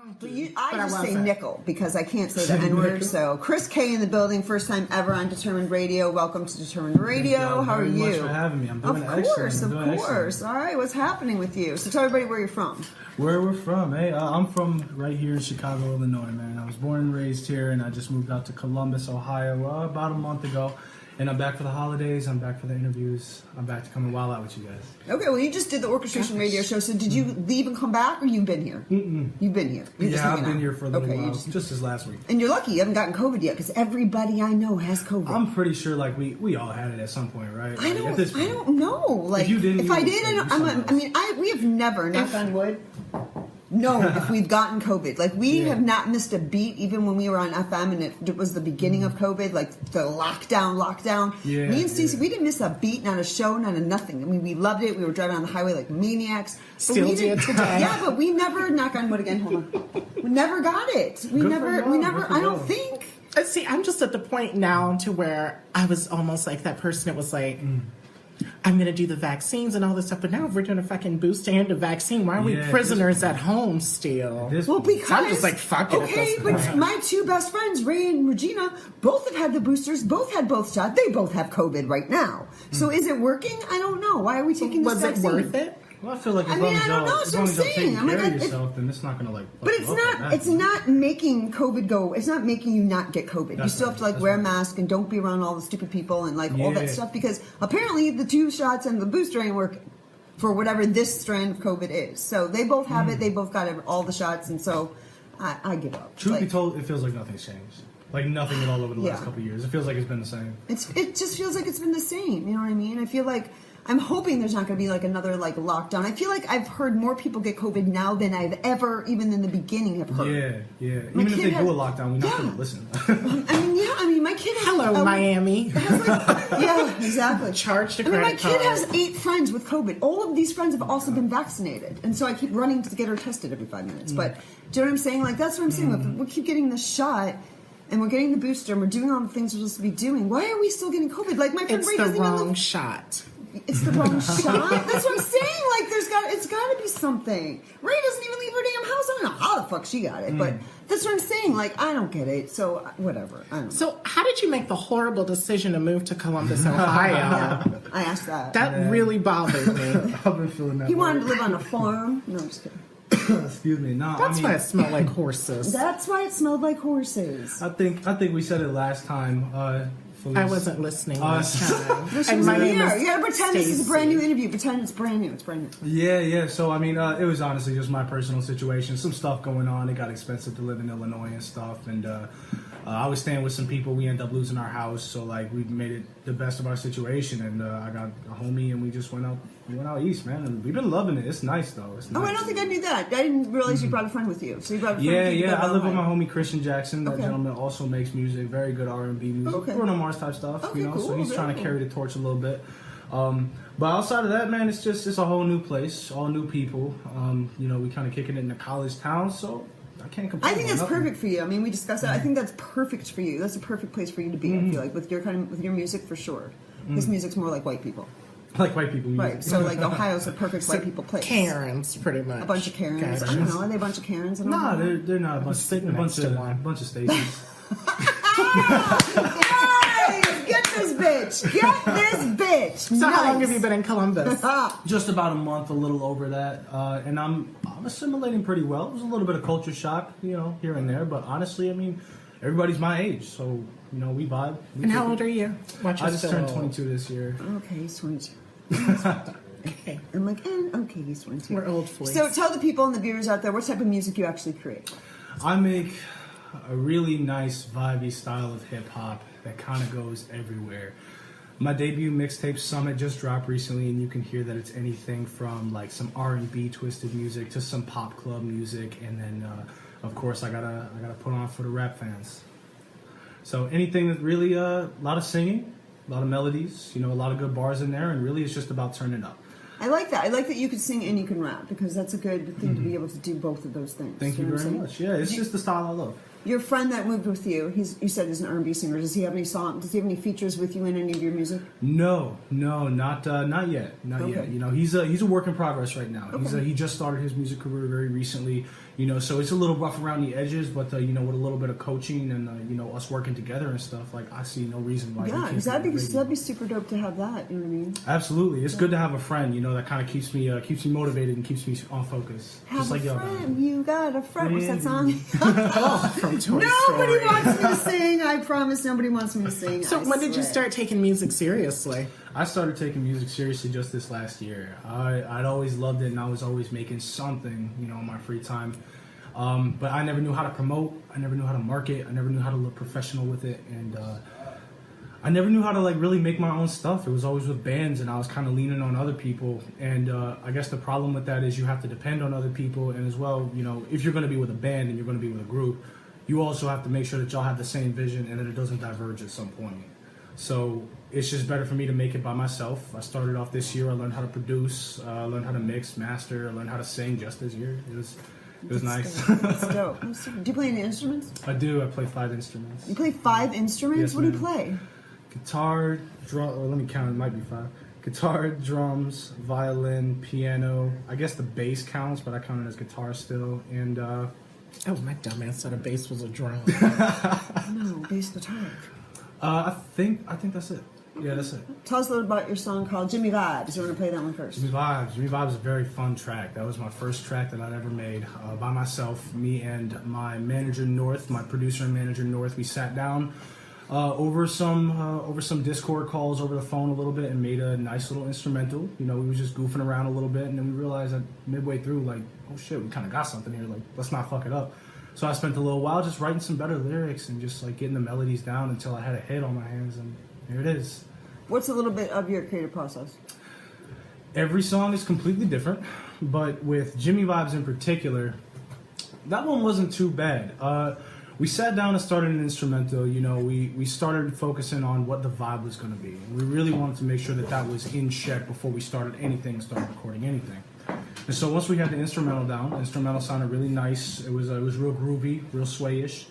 I just say nickel because I can't say the N-word. So Chris K in the building, first time ever on Determined Radio. Welcome to Determined Radio. How are you? Thank you for having me. I'm doing excellent. Of course. All right, what's happening with you? So tell everybody where you're from. Where we're from, hey? I'm from right here in Chicago, Illinois, man. I was born and raised here, and I just moved out to Columbus, Ohio, about a month ago. And I'm back for the holidays. I'm back for the interviews. I'm back to come and wild out with you guys. Okay, well, you just did the orchestration radio show. So did you leave and come back, or you've been here? You've been here. I've been here for a little while, just as last week. And you're lucky you haven't gotten COVID yet, because everybody I know has COVID. I'm pretty sure, like, we all had it at some point, right? I don't know. Like, if you didn't, if I did, we have never, knock on wood, known if we've gotten COVID. Like, we have not missed a beat, even when we were on FM and it was the beginning of COVID, like the lockdown. Yeah, me and Stacey, we didn't miss a beat, not a show, not a nothing. I mean, we loved it. We were driving on the highway like maniacs. Still did today. Yeah, but we never, knock on wood again, hold on. We never got it. We never, I don't think. See, I'm just at the point now to where I was almost like that person that was like, I'm going to do the vaccines and all this stuff, but now if we're doing a fucking booster and a vaccine, why are we prisoners at home still? Well, because I'm just like, fuck it. Okay, but my two best friends, Ray and Regina, both have had the boosters, both had both shots. They both have COVID right now. So is it working? I don't know. Why are we taking this vaccine? Was it worth it? Well, I feel like as long as y'all taking care of yourself, then it's not going to like. But it's not making COVID go. It's not making you not get COVID. You still have to wear a mask and don't be around all the stupid people and all that stuff, because apparently the 2 shots and the booster ain't working for whatever this strand of COVID is. So they both have it. They both got all the shots, and so I give up. Truth be told, it feels like nothing's changed. Like nothing at all over the last couple of years. It feels like it's been the same. It just feels like it's been the same. You know what I mean? I feel like. I'm hoping there's not going to be another lockdown. I feel like I've heard more people get COVID now than I've ever, even in the beginning, have heard. Yeah. Even if they do a lockdown, we're not going to listen. I mean, my kid has... Hello, Miami. Yeah, exactly. Charge the credit card. My kid has 8 friends with COVID. All of these friends have also been vaccinated. And so I keep running to get her tested every 5 minutes. But do you know what I'm saying? That's what I'm saying. We keep getting the shot... And we're getting the booster, and we're doing all the things we're supposed to be doing. Why are we still getting COVID? My friend Ray doesn't even live... It's the wrong shot. It's the wrong shot? That's what I'm saying. It's got to be something. Ray doesn't even leave her damn house. I don't know how the fuck she got it, but that's what I'm saying. I don't get it. So whatever. I don't know. So how did you make the horrible decision to move to Columbus, Ohio? Yeah, I asked that. That really bothered me. I've been feeling that. He wanted to live on a farm. No, I'm just kidding. Excuse me. No, That's why it smelled like horses. That's why it smelled like horses. I think we said it last time. I wasn't listening last time. And my name is you gotta pretend Stacey. This is a brand new interview. Pretend it's brand new. It's brand new. Yeah. So I mean, it was honestly just my personal situation. Some stuff going on. It got expensive to live in Illinois and stuff. And I was staying with some people. We ended up losing our house. So we made it the best of our situation. And I got a homie, and we just went out. We went out east, man, and we've been loving it. It's nice, though. It's nice. Oh, I don't think I knew that. I didn't realize you brought a friend with you. So you brought a friend. Yeah. I live with my homie Christian Jackson. That gentleman also makes music, very good R&B music, Bruno Mars type stuff. Cool. So he's trying to carry the torch a little bit. But outside of that, man, it's a whole new place, all new people. We kind of kicking it in a college town, so I can't complain. I think that's perfect for you. I mean, we discussed that. I think that's perfect for you. That's a perfect place for you to be. I feel like with your music for sure. His music's more like white people. Like white people music. Right, so Ohio's a perfect white people place. Karens, pretty much. A bunch of Karens. I don't know. Are they a bunch of Karens? No, they're not a bunch. They're a bunch of Stacys. Get this bitch. So how long have you been in Columbus? Just about a month, a little over that, and I'm assimilating pretty well. It was a little bit of culture shock, here and there, but honestly, I mean, everybody's my age, so we vibe. And how old are you? I just turned 22 this year. Okay, he's 22. Okay. I'm like, okay, he's 22. We're old for you. So tell the people and the viewers out there what type of music you actually create. I make a really nice, vibey style of hip hop that kind of goes everywhere. My debut mixtape Summit just dropped recently, and you can hear that it's anything from some R&B twisted music to some pop club music, and then of course I gotta put on for the rap fans. So anything that really a lot of singing, a lot of melodies, a lot of good bars in there, and really it's just about turning up. I like that. I like that you can sing and you can rap because that's a good thing to be able to do both of those things. Thank you know what very I'm saying? much. Yeah, it's just the style I love. Your friend that moved with you, you said he's an R&B singer. Does he have any song? Does he have any features with you in any of your music? No, not yet, Okay. yet. You know, he's a work in progress right now. Okay. He just started his music career very recently. You know, so it's a little rough around the edges, but you know, with a little bit of coaching and you know, us working together and stuff, like I see no reason why. Yeah, because that'd be super dope to have that. You know what I mean? Absolutely, it's good to have a friend. You know, that kind of keeps me motivated and keeps me on focus. Have just like a y'all. friend. You got a friend. What's that song? From Toy Nobody Story. wants me to sing. I promise nobody wants me to sing. So I when did you swear. start taking music seriously? I started taking music seriously just this last year. I'd always loved it, and I was always making something, you know, in my free time. But I never knew how to promote. I never knew how to market. I never knew how to look professional with it, and I never knew how to like really make my own stuff. It was always with bands, and I was kind of leaning on other people. And I guess the problem with that is you have to depend on other people, and as well, you know, if you're going to be with a band and you're going to be with a group, you also have to make sure that y'all have the same vision and that it doesn't diverge at some point. So it's just better for me to make it by myself. I started off this year. I learned how to produce, learned how to mix, master, I learned how to sing just this year. It was nice. That's dope. Do you play any instruments? I do. I play 5 instruments. You play 5 instruments? Yes, What do you ma'am. play? Guitar, drum. Well, let me count. It might be 5. Guitar, drums, violin, piano. I guess the bass counts, but I count it as guitar still. And Oh, my dumbass said a bass was a drum. No, bass guitar. I think that's it. Yeah, that's it. Tell us a little about your song called Jimmy Vibes. You want to play that one first? Jimmy Vibes. Jimmy Vibes is a very fun track. That was my first track that I'd ever made by myself. Me and my manager North, my producer and manager North. We sat down over some Discord calls over the phone a little bit and made a nice little instrumental. You know, we were just goofing around a little bit, and then we realized that midway through, like, oh shit, we kind of got something here. Like, let's not fuck it up. So I spent a little while just writing some better lyrics and just like getting the melodies down until I had a hit on my hands, and here it is. What's a little bit of your creative process? Every song is completely different, but with Jimmy Vibes in particular, that one wasn't too bad. We sat down and started an instrumental. You know, we started focusing on what the vibe was going to be. We really wanted to make sure that that was in check before we started anything, started recording anything. And so once we had the instrumental down, the instrumental sounded really nice. It was real groovy, real swayish.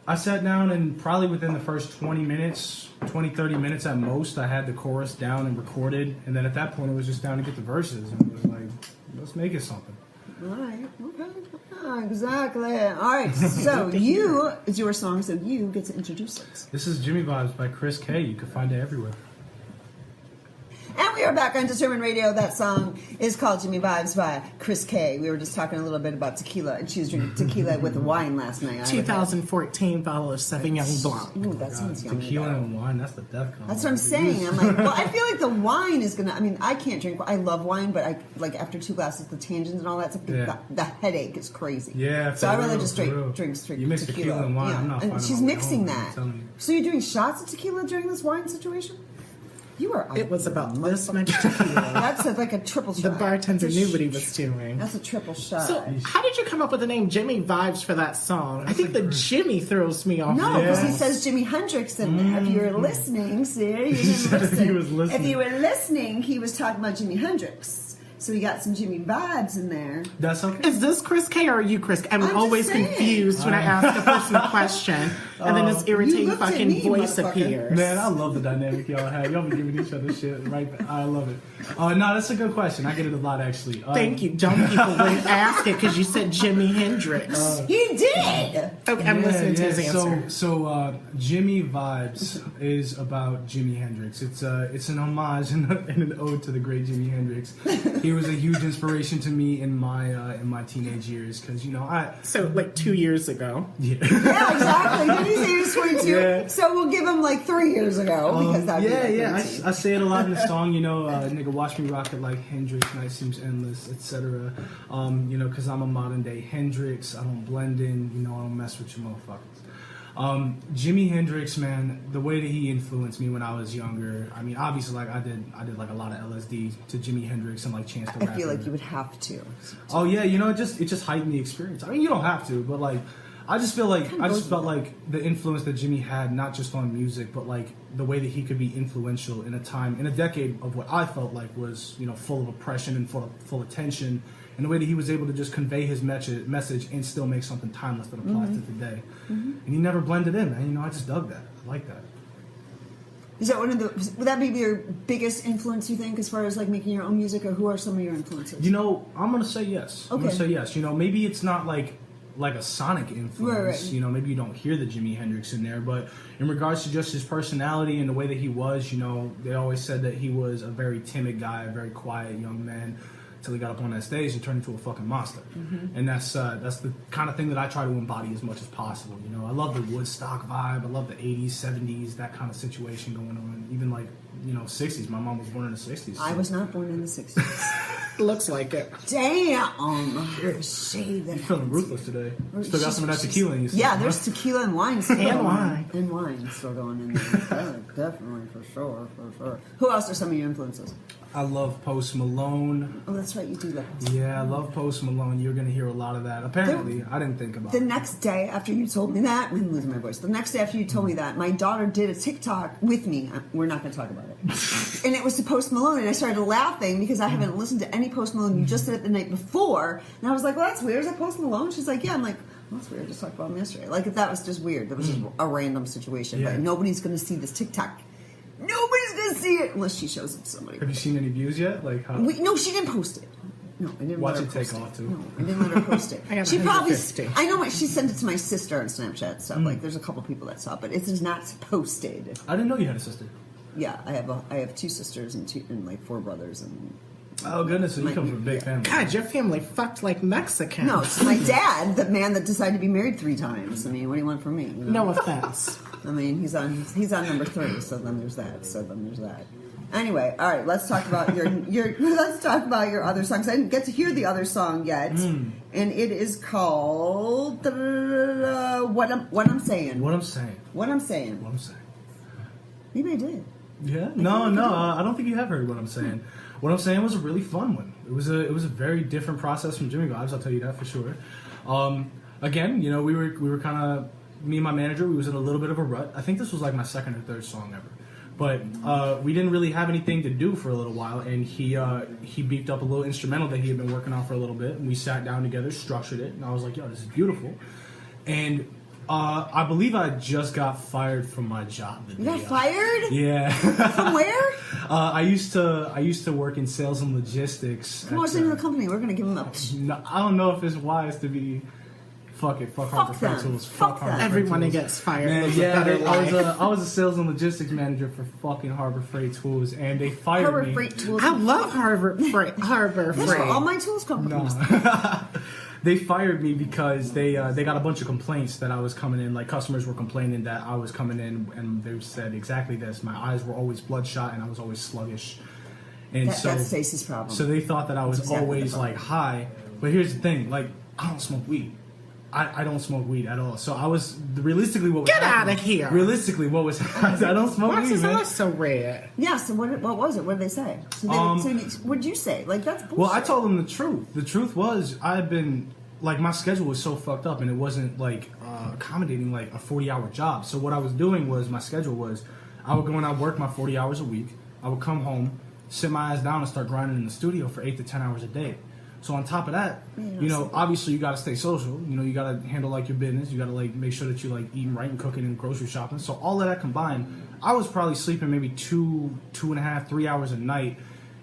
I sat down and probably within the first 30 minutes at most, I had the chorus down and recorded. And then at that point, it was just down to get the verses. And it was like, let's make it something. All right. Okay. Ah, exactly. All right. So it's your song, so you get to introduce it. This is Jimmy Vibes by Chris K. You can find it everywhere. And we are back on Determined Radio. That song is called Jimmy Vibes by Chris K. We were just talking a little bit about tequila, and she was drinking tequila with wine last night. 2014 bottle of Sauvignon Blanc. Ooh, that sounds yummy. Tequila and wine, that's the death combo. That's what I'm saying. I'm like, well, I feel like the wine is gonna. I mean, I can't drink. I love wine, but I like after 2 glasses, the tangents and all that stuff. Yeah. The headache is crazy. Yeah, So I rather real, just for real. drink straight You mix tequila and wine, Yeah. I'm not And finding she's my way mixing home, that. I'm telling you. So you're doing shots of tequila during this wine situation? You are. It was about this much tequila. That's like a triple The shot. bartender That's a knew what he was doing. That's a triple shot. So, how did you come up with the name Jimmy Vibes for that song? I think the Jimmy throws me off. No, because he Yes. says Jimi Hendrix in there. If you were listening, see, you didn't said listen. he was listening. If you were listening, he was talking about Jimi Hendrix. So we got some Jimmy Vibes in there. That's okay. Is this Chris K or are you Chris K? I'm just always saying. confused when I ask a person a question and then this irritating looked at fucking me, voice motherfucker. appears. Man, I love the dynamic y'all have. Y'all be giving each other shit right back. I love it. No, that's a good question. I get it a lot, actually. Thank you. Dumb people wouldn't ask it because you said JimiHendrix. He did! Okay, I'm listening to his answer. So Jimmy Vibes is about Jimi Hendrix. It's an homage and an ode to the great Jimi Hendrix. He was a huge inspiration to me in my teenage years because, you know, So, like 2 years ago. yeah. Yeah, exactly. Did he say he was 22? Yeah. So we'll give him like 3 years ago because that'd be like 13. I say it a lot in the song, you know, nigga, watch me rock it like Hendrix, night seems endless, etc. You know, because I'm a modern day Hendrix, I don't blend in, you know, I don't mess with you motherfuckers. Jimi Hendrix, man, the way that he influenced me when I was younger, I mean, obviously, like, I did like a lot of LSD to Jimi Hendrix and like Chance the I Rapper. feel like you would have to. Oh yeah, you know, it just heightened the experience. I mean, you don't have to, but like, I just felt like the influence that Jimmy had, not just on music, but like the way that he could be influential in a decade of what I felt like was, you know, full of oppression and full of tension, and the way that he was able to just convey his message and still make something timeless that applies to today. And he never blended in, man. You know, I just dug that. I like that. Is that would that be your biggest influence, you think, as far as like making your own music, or who are some of your influences? You know, I'm gonna say yes. Okay. I'm gonna say yes. You know, maybe it's not like a sonic influence. Right. You know, maybe you don't hear the Jimi Hendrix in there, but in regards to just his personality and the way that he was, you know, they always said that he was a very timid guy, a very quiet young man, until he got up on that stage and turned into a fucking monster. And that's the kind of thing that I try to embody as much as possible. You know, I love the Woodstock vibe. I love the 80s, 70s, that kind of situation going on. Even like, you know, 60s. My mom was born in the 60s. I was not born in the 60s. Looks like it. Damn! Shade that. You're feeling ruthless today. Still got some of that tequila in you. Yeah, there's tequila and wine still And going wine. on. And wine still going in there. Definitely, for sure. Who else are some of your influences? I love Post Malone. Oh, that's right, you do love. Yeah, I love Post Malone. You're going to hear a lot of that. Apparently, I didn't think about The it. next day after you told me that, I'm losing my voice. The next day after you told me that, my daughter did a TikTok with me. We're not going to talk about it. And it was to Post Malone, and I started laughing because I haven't listened to any Post Malone. You just did it the night before, and I was like, "Well, that's weird. Is that Post Malone?" She's like, "Yeah." I'm like, "Well, that's weird. I just talked about him yesterday." Like that was just weird. That was just a random situation. Yeah. But nobody's going to see this TikTok. Nobody's going to see it unless she shows it to somebody. Have you seen any views yet? Like how? No, she didn't post it. No, I didn't Watch let her it take post off, too. No, I didn't let her post it. I got She probably. 150. I know. She sent it to my sister on Snapchat stuff. Like, there's a couple people that saw it, but it is not posted. I didn't know you had a sister. Yeah, I have 2 sisters and like 4 brothers and. Oh goodness, so you come from a big family. God, your family fucked like Mexicans. No, it's my dad, the man that decided to be married 3 times. I mean, what do you want from me? You know? No offense. I mean, he's on number 3, so then there's that. Anyway, all right, let's talk about your let's talk about your other songs. I didn't get to hear the other song yet, and it is called What I'm Saying. What I'm saying. What I'm saying. What I'm saying. Maybe I did. Yeah. No. I don't think you have heard what I'm saying. What I'm saying was a really fun one. It was a very different process from Jimmy Vibes. I'll tell you that for sure. Again, you know, we were kind of, me and my manager, we was in a little bit of a rut. I think this was like my second or third song ever. But we didn't really have anything to do for a little while, and he beefed up a little instrumental that he had been working on for a little bit, and we sat down together, structured it, and I was like, yo, this is beautiful. And I believe I just got fired from my job. You got fired? Yeah. From where? I used to work in sales and logistics. Come on, what's the name of the company? We're gonna give them up. No, I don't know if it's wise to be. Fuck Harbor Freight them. Tools. Fuck Harbor them. Freight Everyone Tools. gets fired. Man, Lives a yeah, better life. I was a sales and logistics manager for fucking Harbor Freight Tools, and they fired Harbor me. Freight Tools. I love Harbor Freight. That's where all my tools come from. They fired me because they got a bunch of complaints that I was coming in. Like customers were complaining that I was coming in, and they said exactly this. My eyes were always bloodshot, and I was always sluggish. And That's Stacey's problem. So they thought that I was exactly always the problem. like high. But here's the thing: like I don't smoke weed. I don't smoke weed at all. So I was realistically what was Get happening- out of here. Realistically, what was I don't smoke Why is weed, his man. eyes so red? Yeah, so what was it? What did they say? So what did you say? Like, that's bullshit. Well, I told them the truth. The truth was I had been like my schedule was so fucked up, and it wasn't like accommodating like a 40-hour job. So what I was doing was my schedule was I would go and I'd work my 40 hours a week. I would come home, sit my ass down, and start grinding in the studio for 8 to 10 hours a day. So on top of that, you know, obviously you got to stay social. You know, you got to handle like your business. You got to like make sure that you like eating right and cooking and grocery shopping. So all of that combined, I was probably sleeping maybe 2.5, 3 hours a night.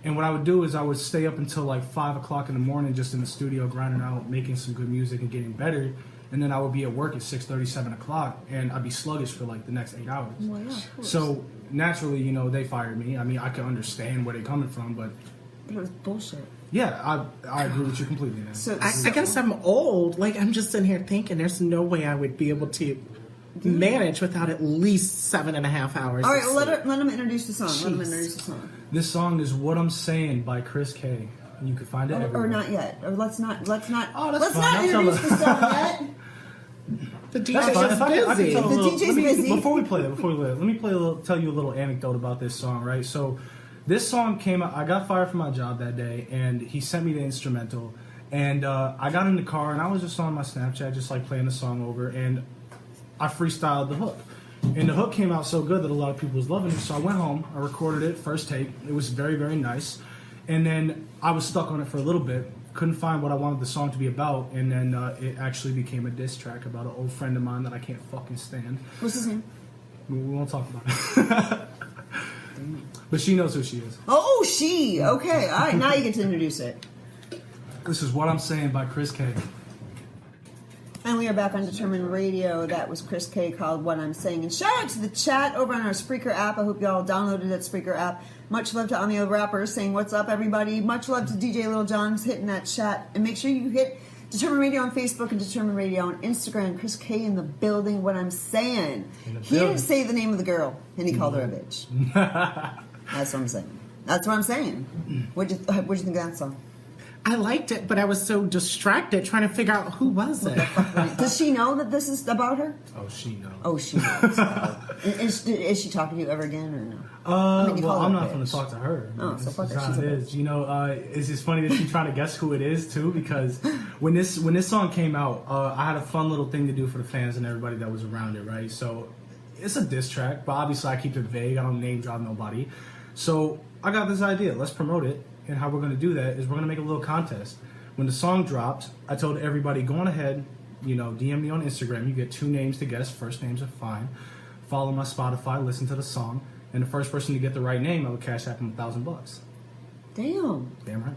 And what I would do is I would stay up until like 5 o'clock in the morning, just in the studio grinding out, making some good music and getting better. And then I would be at work at 6:30, 7 o'clock, and I'd be sluggish for like the next 8 hours. Well, yeah, of course. So naturally, you know, they fired me. I mean, I can understand where they're coming from, but But it was bullshit. yeah, I agree with you completely, man. So, I guess I'm old. Like, I'm just in here thinking there's no way I would be able to manage without at least 7.5 hours. all right, of well, sleep. let him introduce the song. Let him Jeez. introduce the song. This song is "What I'm Saying" by Chris K. You can find it everywhere. Or not yet. Or let's not. Oh, that's let's fine. not I'll introduce tell the song yet. The That's DJ's fine. If I can busy. tell a The little- DJ's let me- busy. Before we play it, let me tell you a little anecdote about this song, right? So, this song came out. I got fired from my job that day, and he sent me the instrumental, And I got in the car and I was just on my Snapchat, just like playing the song over, and I freestyled the hook. And the hook came out so good that a lot of people was loving it. So I went home, I recorded it, first take. It was very, very nice. And then I was stuck on it for a little bit. Couldn't find what I wanted the song to be about. And then it actually became a diss track about an old friend of mine that I can't fucking stand. What's his name? We won't talk about it. But she knows who she is. Oh, she. Okay. All right. Now you get to introduce it. This is What I'm Saying by Chris K. And we are back on Determined Radio. That was Chris K called What I'm Saying. And shout out to the chat over on our Spreaker app. I hope y'all downloaded that Spreaker app. Much love to Amio Rapper saying, what's up, everybody? Much love to DJ Little John's hitting that chat. And make sure you hit Determined Radio on Facebook and Determined Radio on Instagram. Chris K in the building. What I'm saying. He didn't say the name of the girl, and he called her a bitch. That's what I'm saying. That's what I'm saying. What'd you think of that song? I liked it, but I was so distracted trying to figure out who was it. Does she know that this is about her? Oh, she knows. Oh, she knows. Is she talking to you ever again or no? Well, I'm not going to talk to her. Oh, so fuck her. That's how She's it a is. You know, it's just funny that she's trying to guess who it is too, because when this song came out, I had a fun little thing to do for the fans and everybody that was around it, right? So it's a diss track, but obviously I keep it vague. I don't name drop nobody. So I got this idea. Let's promote it. And how we're going to do that is we're going to make a little contest. When the song dropped, I told everybody, go on ahead, DM me on Instagram. You get 2 names to guess. First names are fine. Follow my Spotify, listen to the song. And the first person to get the right name, I would cash app them $1,000. Damn. Damn right.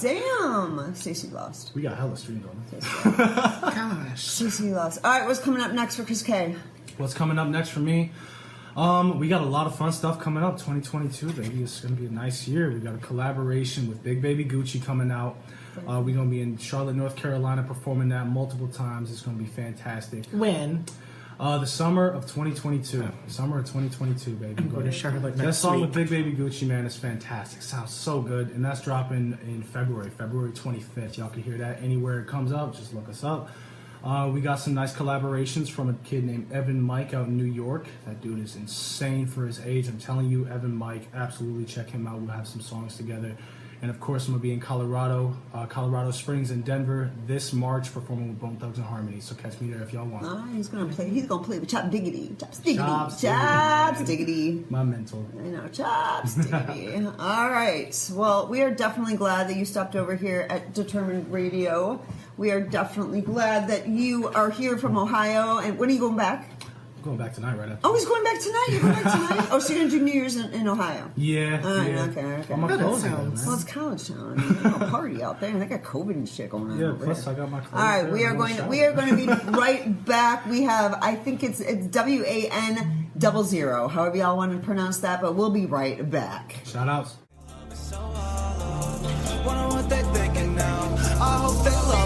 Damn. Stacey lost. We got hella streams on it. Gosh. Stacey lost. All right, what's coming up next for Chris K? What's coming up next for me? We got a lot of fun stuff coming up. 2022, baby. It's going to be a nice year. We got a collaboration with Big Baby Gucci coming out. We're going to be in Charlotte, North Carolina, performing that multiple times. It's going to be fantastic. When? The summer of 2022. Summer of 2022, baby. I'm going to Charlotte next That song week. with Big Baby Gucci, man, is fantastic. Sounds so good. And that's dropping in February 25th. Y'all can hear that anywhere it comes out. Just look us up. We got some nice collaborations from a kid named Evan Mike out in New York. That dude is insane for his age. I'm telling you, Evan Mike, absolutely check him out. We'll have some songs together. And of course, I'm going to be in Colorado Springs and Denver this March performing with Bone Thugs and Harmony. So catch me there if y'all want. He's gonna play with Chop Diggity. Chops Diggity. Chops Chops Diggity. My mental. I know, Chops Diggity. All right. Well, we are definitely glad that you stopped over here at Determined Radio. We are definitely glad that you are here from Ohio. And when are you going back? I'm going back tonight right after. Oh, he's going back tonight? You're going back tonight? Oh, so you're going to do New Year's in Ohio? Yeah. Yeah. Okay. I'm That clothes sounds- again, man. Well, it's college town. I mean, there's no party out there, and they got COVID and shit going on. Yeah, over plus there. I got my clothes. All right, there. we are I'm going. gonna We are going to be right back. We have, I think it's WAN00. However y'all want to pronounce that, but we'll be right back. Shout outs. Wonder what they thinking now. I hope they love